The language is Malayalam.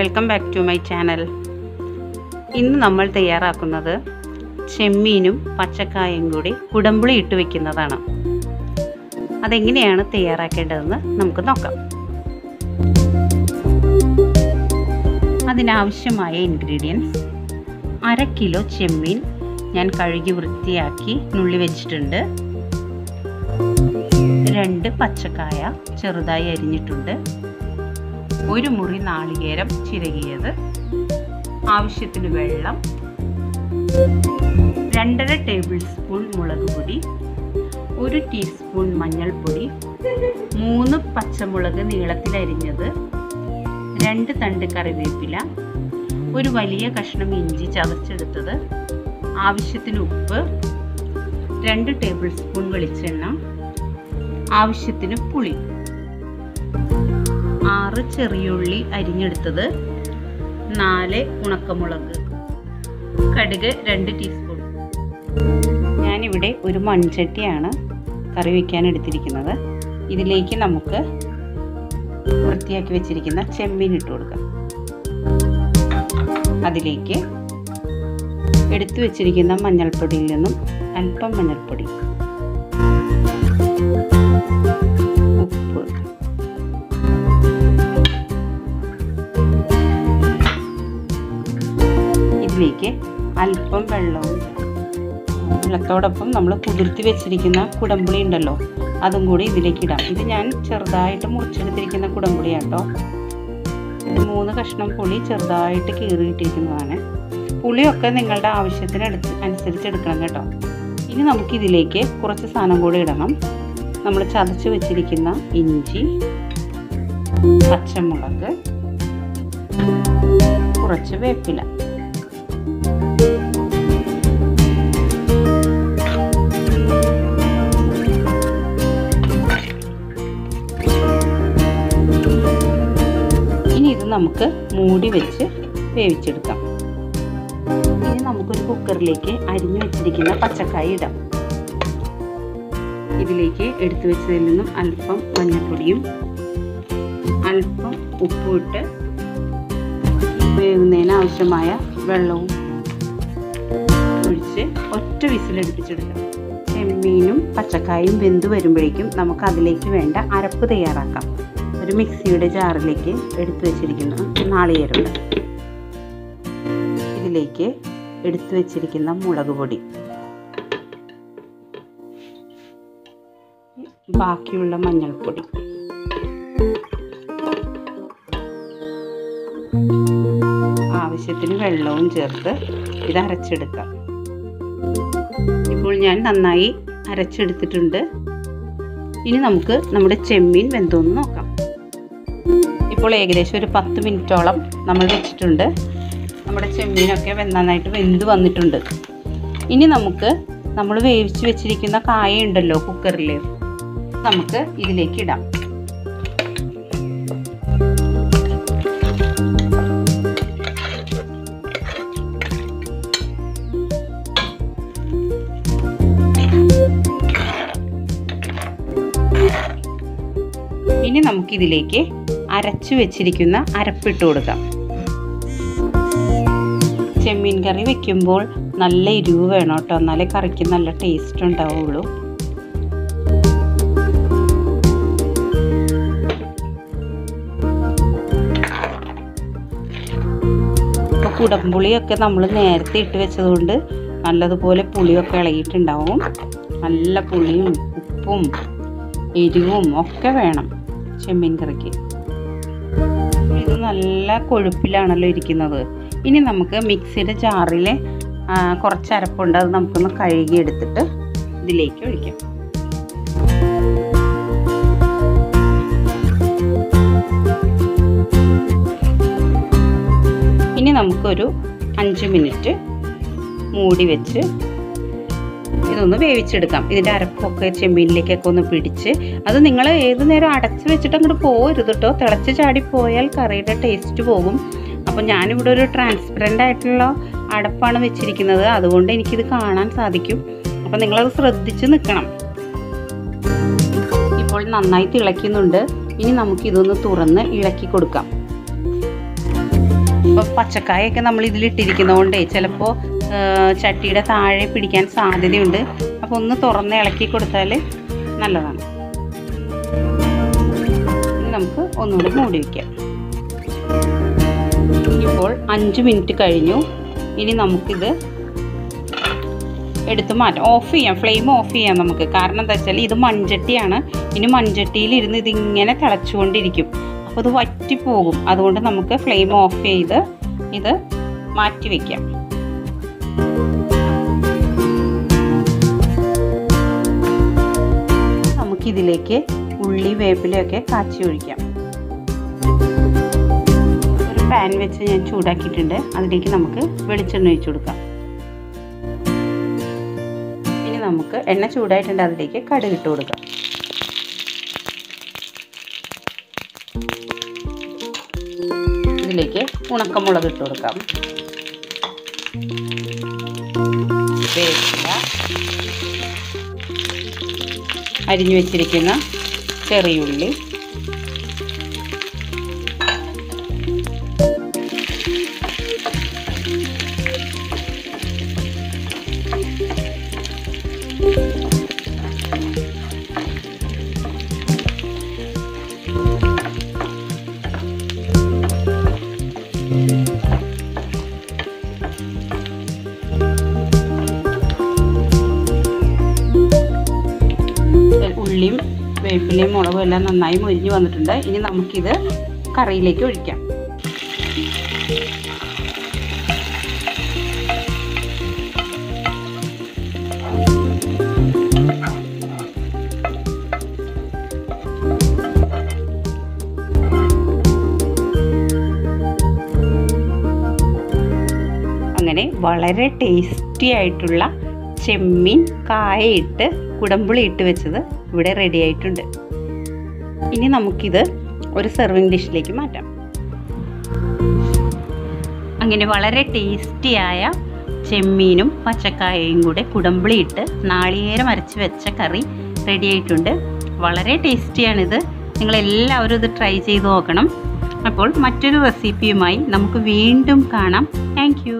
Welcome back to my channel. ഇന്ന് നമ്മൾ തയ്യാറാക്കുന്നത് ചെമ്മീനും പച്ചക്കായും കൂടി കുടംപുളി ഇട്ട് വെക്കുന്നതാണ്. അതെങ്ങനെയാണ് തയ്യാറാക്കേണ്ടതെന്ന് നമുക്ക് നോക്കാം. അതിനാവശ്യമായ ഇൻഗ്രീഡിയൻസ്: 1/2 കിലോ ചെമ്മീൻ ഞാൻ കഴുകി വൃത്തിയാക്കി നുള്ളി വെച്ചിട്ടുണ്ട്. 2 പച്ചക്കായ ചെറുതായി അരിഞ്ഞിട്ടുണ്ട്. 1 മുറി നാളികേരം ചിരകിയത്, ആവശ്യത്തിന് വെള്ളം, 2.5 ടേബിൾ സ്പൂൺ മുളക് പൊടി, 1 ടീസ്പൂൺ മഞ്ഞൾപ്പൊടി, 3 പച്ചമുളക് നീളത്തിൽ അരിഞ്ഞത്, 2 തണ്ട് കറിവേപ്പില, 1 വലിയ കഷ്ണം ഇഞ്ചി ചതച്ചെടുത്തത്, ആവശ്യത്തിന് ഉപ്പ്, 2 ടേബിൾ സ്പൂൺ വെളിച്ചെണ്ണ, ആവശ്യത്തിന് പുളി, 6 ചെറിയുള്ളി അരിഞ്ഞെടുത്തത്, 4 ഉണക്കമുളക്, കടുക് 2 ടീസ്പൂൺ. ഞാനിവിടെ ഒരു മൺചട്ടിയാണ് കറി വയ്ക്കാൻ എടുത്തിരിക്കുന്നത്. ഇതിലേക്ക് നമുക്ക് വൃത്തിയാക്കി വെച്ചിരിക്കുന്ന ചെമ്മീൻ ഇട്ട് കൊടുക്കാം. അതിലേക്ക് എടുത്തു വെച്ചിരിക്കുന്ന മഞ്ഞൾപ്പൊടിയിൽ നിന്നും അല്പം മഞ്ഞൾപ്പൊടി, ഉപ്പ്, ഇതിലേക്ക് അല്പം വെള്ളത്തോടൊപ്പം നമ്മൾ കുതിർത്തി വെച്ചിരിക്കുന്ന കുടംപുളി ഉണ്ടല്ലോ, അതും കൂടി ഇതിലേക്ക് ഇടാം. ഇത് ഞാൻ ചെറുതായിട്ട് മുറിച്ചെടുത്തിരിക്കുന്ന കുടംപുളിയാട്ടോ. 3 കഷ്ണം പുളി ചെറുതായിട്ട് കീറിയിട്ടിരിക്കുന്നതാണ്. പുളിയൊക്കെ നിങ്ങളുടെ ആവശ്യത്തിന് അനുസരിച്ച് എടുക്കണം കേട്ടോ. ഇനി നമുക്കിതിലേക്ക് കുറച്ച് സാധനം കൂടി ഇടണം. നമ്മൾ ചതച്ച് വെച്ചിരിക്കുന്ന ഇഞ്ചി, പച്ചമുളക്, കുറച്ച് വേപ്പില, ഇനി ഇത് നമുക്ക് മൂടി വെച്ച് വേവിച്ചെടുക്കാം. ഇനി നമുക്കൊരു കുക്കറിലേക്ക് അരിഞ്ഞു വെച്ചിരിക്കുന്ന പച്ചക്കായ ഇടാം. ഇതിലേക്ക് എടുത്തു വെച്ചതിൽ നിന്നും അല്പം മഞ്ഞൾപ്പൊടിയും അല്പം ഉപ്പും ഇട്ട് വേവുന്നതിന് ആവശ്യമായ വെള്ളവും ഒഴിച്ച് ഒറ്റ വിസിലടുപ്പിച്ചെടുക്കാം. ചെമ്മീനും പച്ചക്കായും വെന്ത് വരുമ്പോഴേക്കും നമുക്ക് അതിലേക്ക് വേണ്ട അരപ്പ് തയ്യാറാക്കാം. ഒരു മിക്സിയുടെ ജാറിലേക്ക് എടുത്തു വെച്ചിരിക്കുന്ന നാളികേരം, ഇതിലേക്ക് എടുത്തു വെച്ചിരിക്കുന്ന മുളക് പൊടി, ബാക്കിയുള്ള മഞ്ഞൾപ്പൊടി, ആവശ്യത്തിന് വെള്ളവും ചേർത്ത് ഇത് അരച്ചെടുക്കാം. ഇപ്പോൾ ഞാൻ നന്നായി അരച്ചെടുത്തിട്ടുണ്ട്. ഇനി നമുക്ക് നമ്മുടെ ചെമ്മീൻ വെന്തോന്ന് നോക്കാം. ഇപ്പോൾ ഏകദേശം ഒരു 10 മിനിറ്റോളം നമ്മൾ വെച്ചിട്ടുണ്ട്. നമ്മുടെ ചെമ്മീനൊക്കെ നന്നായിട്ട് വെന്ത് വന്നിട്ടുണ്ട്. ഇനി നമുക്ക് നമ്മൾ വേവിച്ച് വെച്ചിരിക്കുന്ന കായ ഉണ്ടല്ലോ കുക്കറിൽ, നമുക്ക് ഇതിലേക്ക് ഇടാം. ഇനി നമുക്കിതിലേക്ക് അരച്ചു വെച്ചിരിക്കുന്ന അരപ്പിട്ട് കൊടുക്കാം. ചെമ്മീൻ കറി വെക്കുമ്പോൾ നല്ല എരിവ് വേണം കേട്ടോ, എന്നാലേ കറിക്ക് നല്ല ടേസ്റ്റ് ഉണ്ടാവുള്ളൂ. ഇപ്പോൾ കുടംപുളിയൊക്കെ നമ്മൾ നേരത്തെ ഇട്ട് വെച്ചതുകൊണ്ട് നല്ലതുപോലെ പുളിയൊക്കെ ഇളകിയിട്ടുണ്ടാവും. നല്ല പുളിയും ഉപ്പും എരിവും ഒക്കെ വേണം ചെമ്മീൻ കറിക്ക്. ഇത് നല്ല കൊഴുപ്പിലാണല്ലോ ഇരിക്കുന്നത്. ഇനി നമുക്ക് മിക്സിയുടെ ജാറിൽ കുറച്ച് അരപ്പുണ്ട്, അത് നമുക്കൊന്ന് കഴുകി എടുത്തിട്ട് ഇതിലേക്ക് ഒഴിക്കാം. ഇനി നമുക്കൊരു 5 മിനിറ്റ് മൂടി വെച്ച് ഇതൊന്ന് വേവിച്ചെടുക്കാം. ഇതിൻ്റെ അരപ്പൊക്കെ ചെമ്മീനിലേക്കൊക്കെ ഒന്ന് പിടിച്ച്, അത് നിങ്ങൾ ഏത് നേരം അടച്ച് വെച്ചിട്ട് അങ്ങോട്ട് പോകരുത് കേട്ടോ. തിളച്ച് ചാടിപ്പോയാൽ കറിയുടെ ടേസ്റ്റ് പോകും. അപ്പോൾ ഞാനിവിടെ ഒരു ട്രാൻസ്പെറൻ്റ് ആയിട്ടുള്ള അടപ്പാണ് വെച്ചിരിക്കുന്നത്, അതുകൊണ്ട് എനിക്കിത് കാണാൻ സാധിക്കും. അപ്പോൾ നിങ്ങളത് ശ്രദ്ധിച്ച് നിൽക്കണം. ഇപ്പോൾ നന്നായി തിളയ്ക്കുന്നുണ്ട്. ഇനി നമുക്കിതൊന്ന് തുറന്ന് ഇളക്കി കൊടുക്കാം. അപ്പോൾ പച്ചക്കായൊക്കെ നമ്മൾ ഇതിലിട്ടിരിക്കുന്നതുകൊണ്ടേ ചിലപ്പോൾ ചട്ടിയുടെ താഴെ പിടിക്കാൻ സാധ്യതയുണ്ട്. അപ്പോൾ ഒന്ന് തുറന്ന് ഇളക്കി കൊടുത്താൽ നല്ലതാണ്. ഇനി നമുക്ക് ഒന്നുകൂടി മൂടി വയ്ക്കാം. ഇപ്പോൾ 5 മിനിറ്റ് കഴിഞ്ഞു. ഇനി നമുക്കിത് എടുത്ത് മാറ്റാം. ഓഫ് ചെയ്യാം, ഫ്ലെയിം ഓഫ് ചെയ്യാം നമുക്ക്. കാരണം എന്താ വെച്ചാൽ ഇത് മൺചട്ടിയാണ്. ഇനി മൺചട്ടിയിലിരുന്ന് ഇതിങ്ങനെ തിളച്ചുകൊണ്ടിരിക്കും. അപ്പോൾ ഇത് വറ്റിപ്പോകും. അതുകൊണ്ട് നമുക്ക് ഫ്ലെയിം ഓഫ് ചെയ്ത് ഇത് മാറ്റി വയ്ക്കാം. നമുക്കിതിലേക്ക് ഉള്ളി വേപ്പിലയൊക്കെ കാച്ചി ഒഴിക്കാം. ഒരു പാൻ വെച്ച് ഞാൻ ചൂടാക്കിയിട്ടുണ്ട്. അതിലേക്ക് നമുക്ക് വെളിച്ചെണ്ണ ഒഴിച്ചു കൊടുക്കാം. ഇനി നമുക്ക് എണ്ണ ചൂടായിട്ടുണ്ട്. അതിലേക്ക് കടുക് ഇട്ട് കൊടുക്കാം. ഇതിലേക്ക് ഉണക്കമുളക് ഇട്ട് കൊടുക്കാം. വേപ്പില, അരിഞ്ഞു വെച്ചിരിക്കുന്ന ചെറിയുള്ളി, ഉള്ളിയും വേപ്പിലയും മുളകും എല്ലാം നന്നായി മൊരിഞ്ഞ് വന്നിട്ടുണ്ട്. ഇനി നമുക്കിത് കറിയിലേക്ക് ഒഴിക്കാം. അങ്ങനെ വളരെ ടേസ്റ്റി ആയിട്ടുള്ള ചെമ്മീൻ കായയിട്ട് കുടംപുളി ഇട്ട് വെച്ചത് ഇവിടെ റെഡി ആയിട്ടുണ്ട്. ഇനി നമുക്കിത് ഒരു സെർവിങ് ഡിഷിലേക്ക് മാറ്റാം. അങ്ങനെ വളരെ ടേസ്റ്റിയായ ചെമ്മീനും പച്ചക്കായയും കൂടെ കുടംപുളി ഇട്ട് നാളികേരം അരച്ച് വെച്ച കറി റെഡി ആയിട്ടുണ്ട്. വളരെ ടേസ്റ്റിയാണിത്. നിങ്ങളെല്ലാവരും ഇത് ട്രൈ ചെയ്ത് നോക്കണം. അപ്പോൾ മറ്റൊരു റെസിപ്പിയുമായി നമുക്ക് വീണ്ടും കാണാം. Thank you.